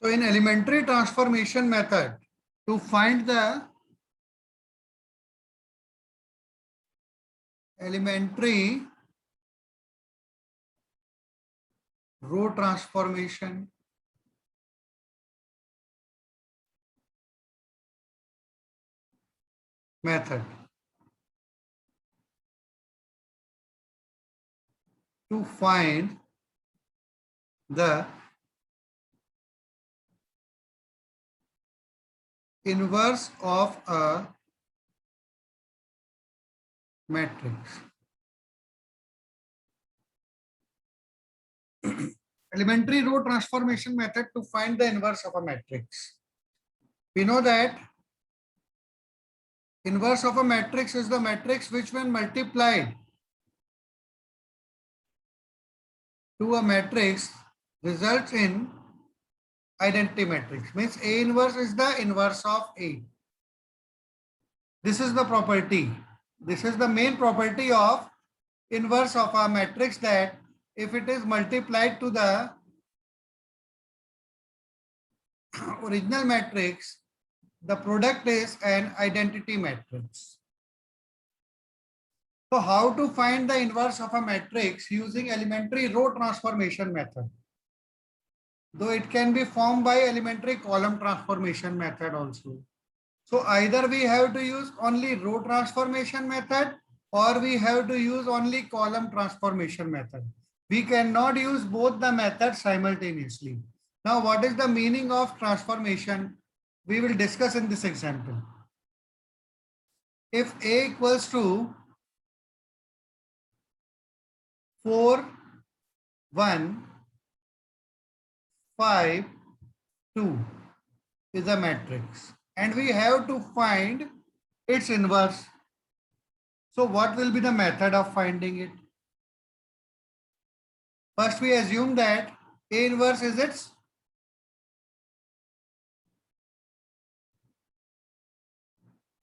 So in elementary transformation method, to find the elementary row transformation method, to find the inverse of a matrix. Elementary row transformation method to find the inverse of a matrix. We know that inverse of a matrix is the matrix which when multiplied to a matrix results in identity matrix. Means A inverse is the inverse of A. This is the property. This is the main property of inverse of a matrix, that if it is multiplied to the original matrix, the product is an identity matrix. So how to find the inverse of a matrix using elementary row transformation method? Though it can be formed by elementary column transformation method also. So either we have to use only row transformation method or we have to use only column transformation method. We cannot use both the methods simultaneously. Now, what is the meaning of transformation? We will discuss in this example. If A equals to 4, 1, 5, 2 is a matrix and we have to find its inverse. So what will be the method of finding it? First, we assume that A inverse is its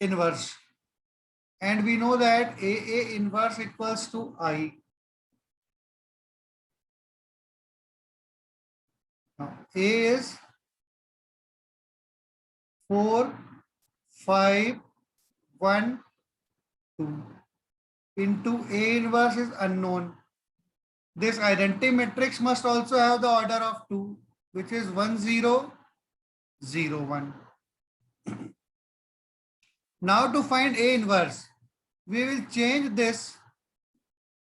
inverse. And we know that A inverse equals to I. Now, A is 4, 5, 1, 2 into A inverse is unknown. This identity matrix must also have the order of 2, which is 1, 0, 0, 1. Now to find A inverse, we will change this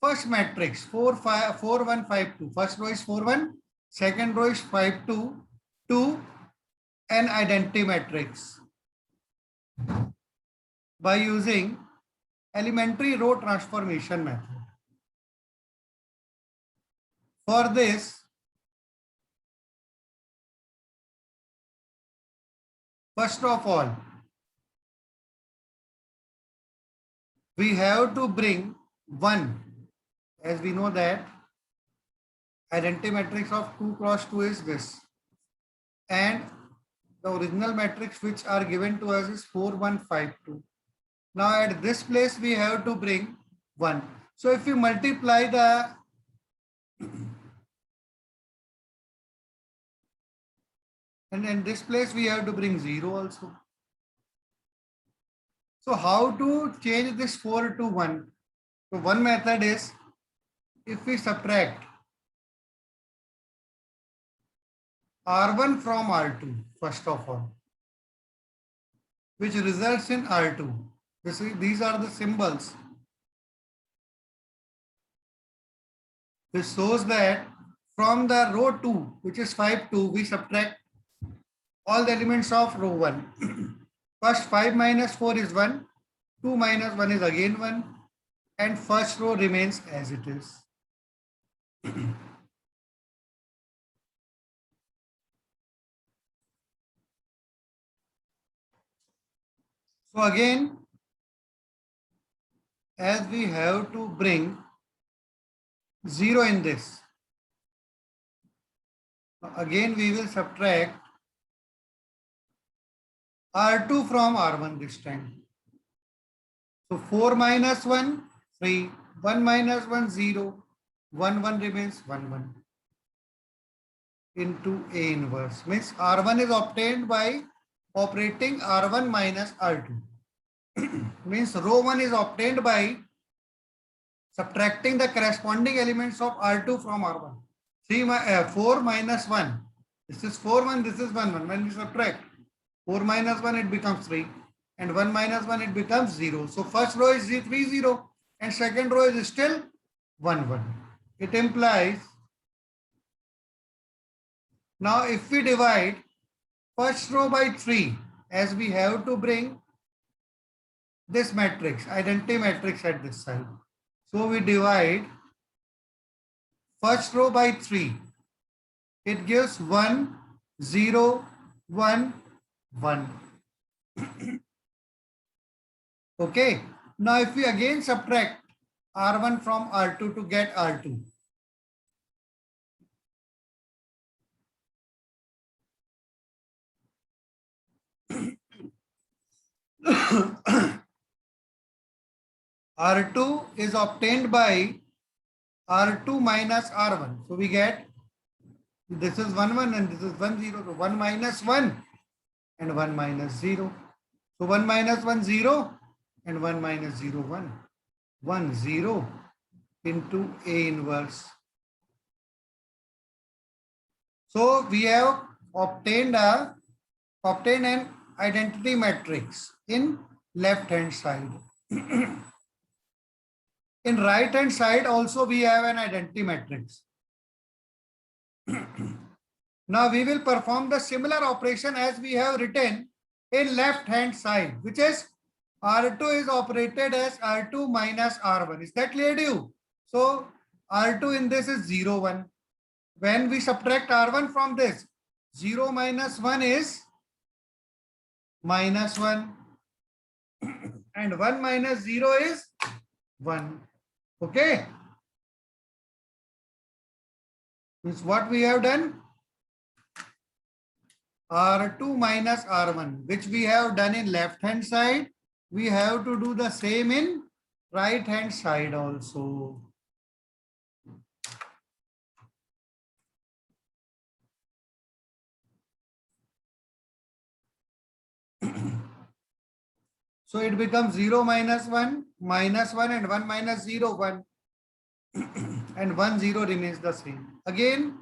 first matrix 4, 5, 4, 1, 5, 2. First row is 4, 1, second row is 5, 2 to an identity matrix by using elementary row transformation method. For this, first of all, we have to bring 1, as we know that identity matrix of 2 cross 2 is this, and the original matrix which are given to us is 4, 1, 5, 2. Now at this place we have to bring 1. So if you multiply the and in this place we have to bring 0 also. So how to change this 4 to 1? So one method is, if we subtract R1 from R2, first of all, which results in R2. These are the symbols. This shows that from the row 2, which is 5, 2, we subtract all the elements of row 1. First 5 minus 4 is 1, 2 minus 1 is again 1, and first row remains as it is. So again, as we have to bring 0 in this, again we will subtract R2 from R1 this time. So 4 minus 1, 3, 1 minus 1, 0, 1, 1 remains 1, 1. into A inverse. Means R1 is obtained by operating R1 minus R2. Means row 1 is obtained by subtracting the corresponding elements of R2 from R1. 4 minus 1. This is 4 1, this is 1 1. When we subtract 4 minus 1, it becomes 3. And 1 minus 1, it becomes 0. So first row is 3 0 and second row is still 1 1. It implies, now if we divide first row by 3, as we have to bring this matrix, identity matrix at this side. So we divide first row by 3. It gives 1 0 1 1. Okay. Now if we again subtract R1 from R2 to get R2. R2 is obtained by R2 minus R1. So we get, this is 1 1 and this is 1 0. So 1 minus 1 and 1 minus 0. So 1 minus 1 0 and 1 minus 0 1. 1 0 into A inverse. So we have obtained an identity matrix in left hand side. In right hand side also we have an identity matrix. Now we will perform the similar operation as we have written in left hand side, which is R2 is operated as R2 minus R1. Is that clear to you? So R2 in this is 0 1. When we subtract R1 from this, 0 minus 1 is minus 1 and 1 minus 0 is 1. Okay. Means what we have done? R2 minus R1, which we have done in left hand side, we have to do the same in right hand side also. So it becomes 0 minus 1, minus 1 and 1 minus 0, 1. And 1 0 remains the same. Again,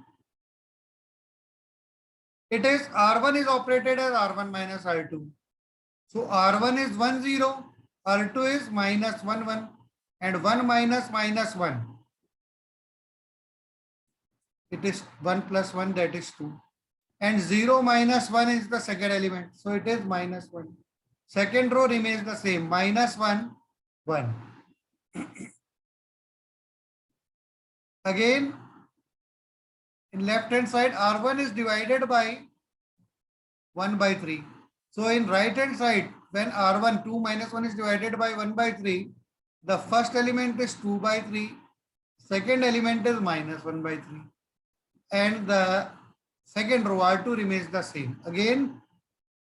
it is R1 is operated as R1 minus R2. So R1 is 1 0, R2 is minus 1 1 and 1 minus minus 1. It is 1 plus 1, that is 2. And 0 minus 1 is the second element. So it is minus 1. Second row remains the same, minus 1 1. Again, in left hand side, R1 is divided by 1 by 3. So in right hand side, when R1 2 minus 1 is divided by 1 by 3, the first element is 2 by 3, second element is minus 1 by 3. And the second row R2 remains the same. Again,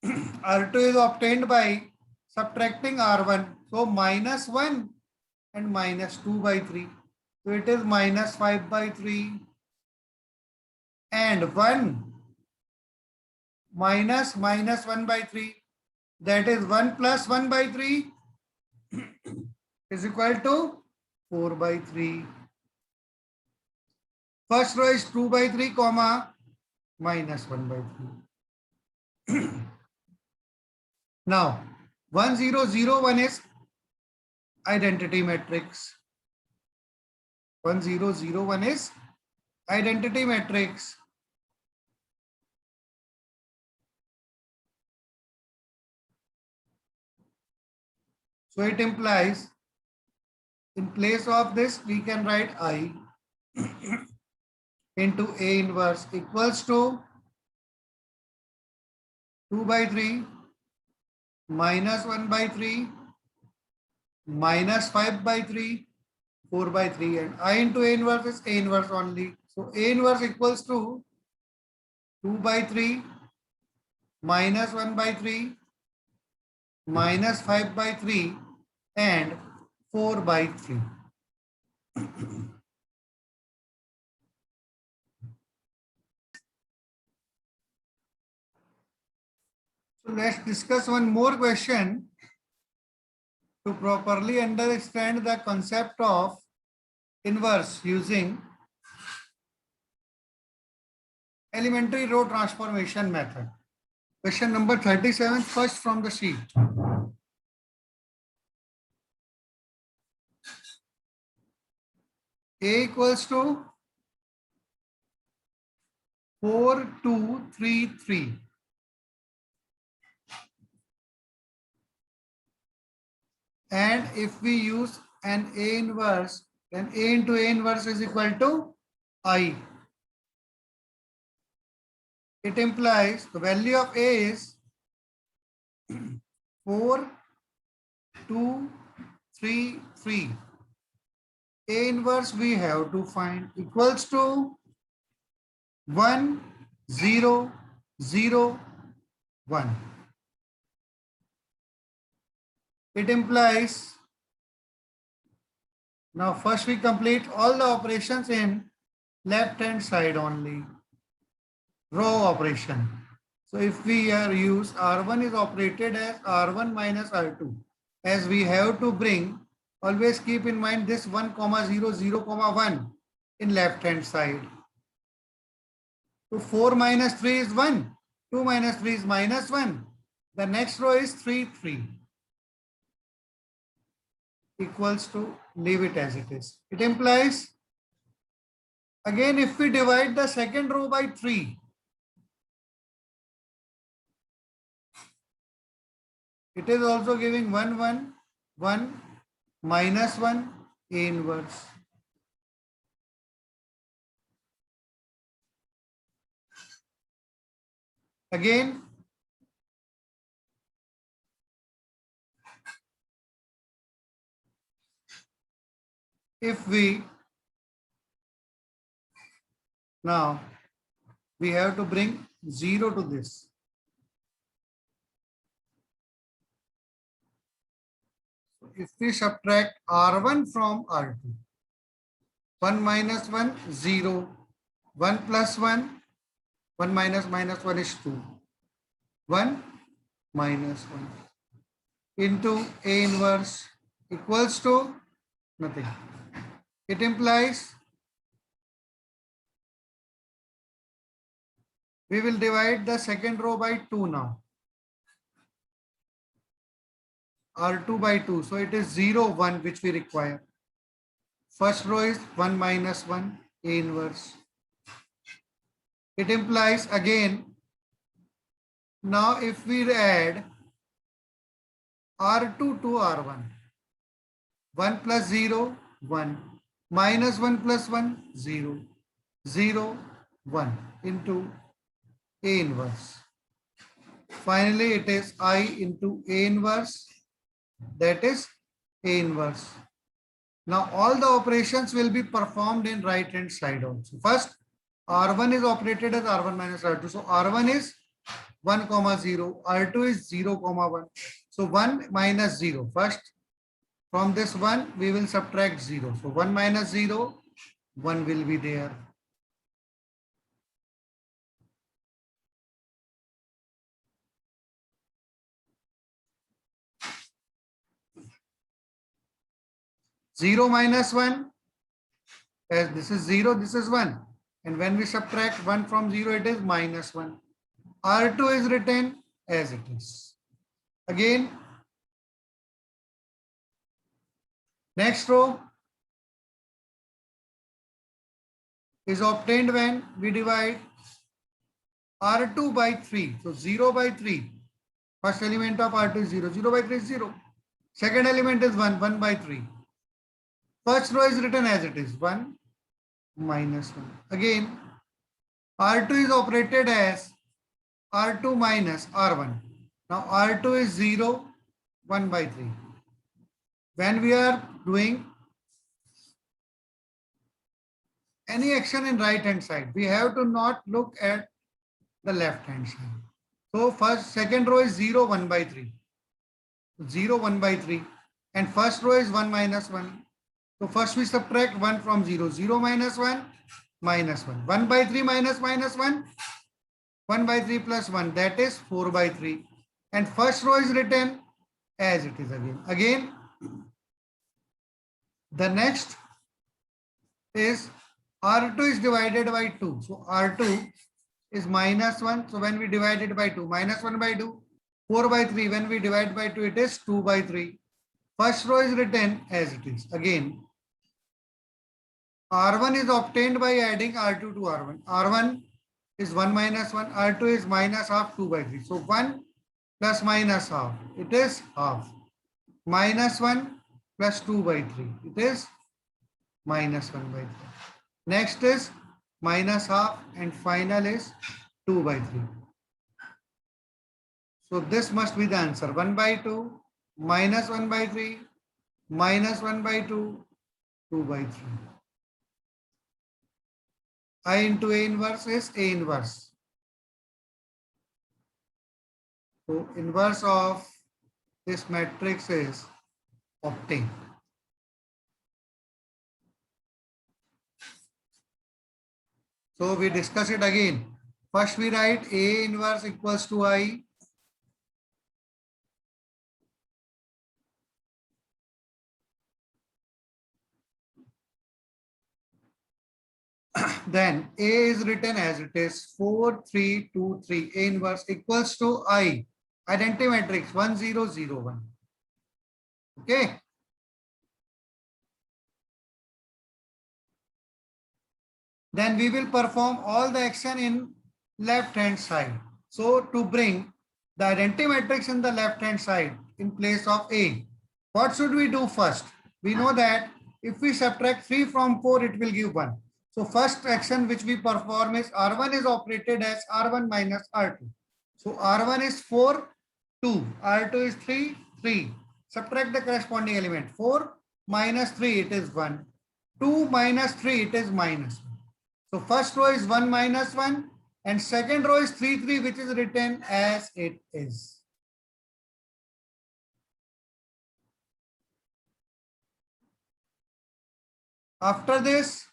R2 is obtained by subtracting R1. So minus 1 and minus 2 by 3. So it is minus 5 by 3 and 1 minus minus 1 by 3. That is 1 plus 1 by 3 is equal to 4 by 3. First row is 2 by 3 comma minus 1 by 3. Now 1 0 0 1 is identity matrix. 1 0 0 1 is identity matrix. So it implies, in place of this, we can write I into A inverse equals to 2 by 3 minus 1 by 3 minus 5 by 3 4 by 3, and I into A inverse is A inverse only. So A inverse equals to 2 by 3 minus 1 by 3 minus 5 by 3 and 4 by 3. So let's discuss one more question to properly understand the concept of inverse using elementary row transformation method. Question number 37, first from the sheet. A equals to 4, 2, 3, 3. And if we use an A inverse, then A into A inverse is equal to I. It implies the value of A is 4, 2, 3, 3. A inverse we have to find equals to 1, 0, 0, 1. It implies, now first we complete all the operations in left hand side only, row operation. So if we use R1 is operated as R1 minus R2, as we have to bring, always keep in mind this 1, 0, 0, 1 in left hand side. So 4 minus 3 is 1, 2 minus 3 is minus 1. The next row is 3, 3. Equals to, leave it as it is. It implies, again if we divide the second row by 3, it is also giving 1, 1, 1, minus 1, A inverse. Again, if we, now we have to bring 0 to this. So if we subtract R1 from R2, 1 minus 1, 0, 1 plus 1, 1 minus minus 1 is 2, 1 minus 1 into A inverse equals to nothing. It implies we will divide the second row by 2 now. R2 by 2. So it is 0, 1 which we require. First row is 1 minus 1, A inverse. It implies again, now if we add R2 to R1, 1 plus 0, 1, minus 1 plus 1, 0, 0, 1 into A inverse. Finally, it is I into A inverse, that is A inverse. Now all the operations will be performed in right hand side also. First, R1 is operated as R1 minus R2. So R1 is 1, 0, R2 is 0, 1. So 1 minus 0. First, from this 1, we will subtract 0. So 1 minus 0, 1 will be there. Zero minus 1, as this is 0, this is 1. And when we subtract 1 from 0, it is minus 1. R2 is written as it is. Again, next row is obtained when we divide R2 by 3. So 0 by 3. First element of R2 is 0. 0 by 3 is 0. Second element is 1. 1 by 3. First row is written as it is. 1 minus 1. Again, R2 is operated as R2 minus R1. Now R2 is 0. 1 by 3. When we are doing any action in right hand side, we have to not look at the left hand side. So second row is 0, 1 by 3. 0, 1 by 3. And first row is 1 minus 1. So first we subtract 1 from 0. 0 minus 1, minus 1. 1 by 3 minus minus 1. 1 by 3 plus 1. That is 4 by 3. and first row is written as it is again. Again, the next is R2 is divided by 2. So R2 is -1. So when we divide it by 2, -1 by 2, 4 by 3. When we divide by 2, it is 2 by 3. First row is written as it is. Again, R1 is obtained by adding R2 to R1. R1 is 1 minus 1. R2 is minus half 2 by 3. So 1 plus minus half. It is half. Minus 1 plus 2 by 3. It is minus 1 by 3. Next is minus half and final is 2 by 3. So this must be the answer. 1 by 2, minus 1 by 3, minus 1 by 2, 2 by 3. I into A inverse is A inverse. So inverse of this matrix is obtained. So we discuss it again. First we write A inverse equals to I. Then A is written as it is 4, 3, 2, 3. A inverse equals to I. Identity matrix 1, 0, 0, 1. Okay. Then we will perform all the action in left hand side. So to bring the identity matrix in the left hand side in place of A, what should we do first? We know that if we subtract 3 from 4, it will give 1. So first action which we perform is R1 is operated as R1 minus R2. So R1 is 4, 2. R2 is 3, 3. Subtract the corresponding element. 4 minus 3, it is 1. 2 minus 3, it is minus 1. So first row is 1 minus 1 and second row is 3, 3, which is written as it is. After this,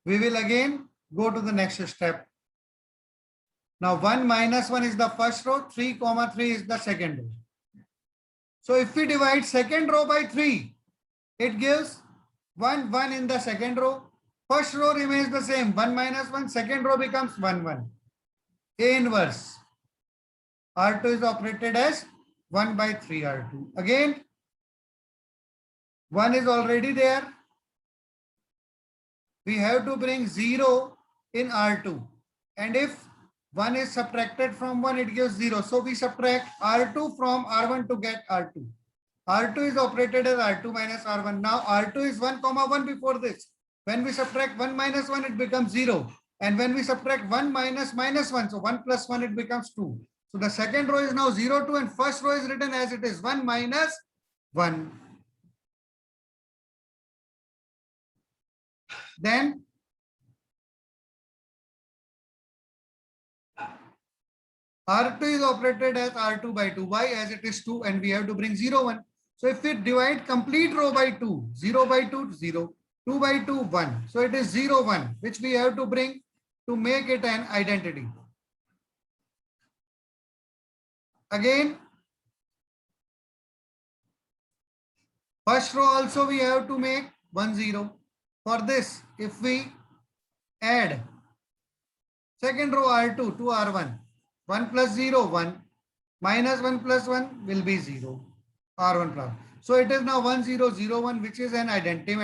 we will again go to the next step. Now 1 minus 1 is the first row, 3 comma 3 is the second row. So if we divide second row by 3, it gives 1, 1 in the second row. First row remains the same, 1 minus 1, second row becomes 1, 1. A inverse. R2 is operated as 1 by 3 R2. Again, 1 is already there. We have to bring 0 in R2. And if 1 is subtracted from 1, it gives 0. So we subtract R2 from R1 to get R2. R2 is operated as R2 minus R1. Now R2 is 1 comma 1 before this. When we subtract 1 minus 1, it becomes 0. And when we subtract 1 minus minus 1, so 1 plus 1, it becomes 2. So the second row is now 0, 2 and first row is written as it is 1 minus 1. Then R2 is operated as R2 by 2. Why? As it is 2 and we have to bring 0, 1. So if we divide complete row by 2, 0 by 2, 0, 2 by 2, 1. So it is 0, 1, which we have to bring to make it an identity. Again, first row also we have to make 1, 0. For this, if we add second row R2 to R1, 1 plus 0, 1, minus 1 plus 1 will be 0, R1 plus. So it is now 1, 0, 0, 1, which is an identity.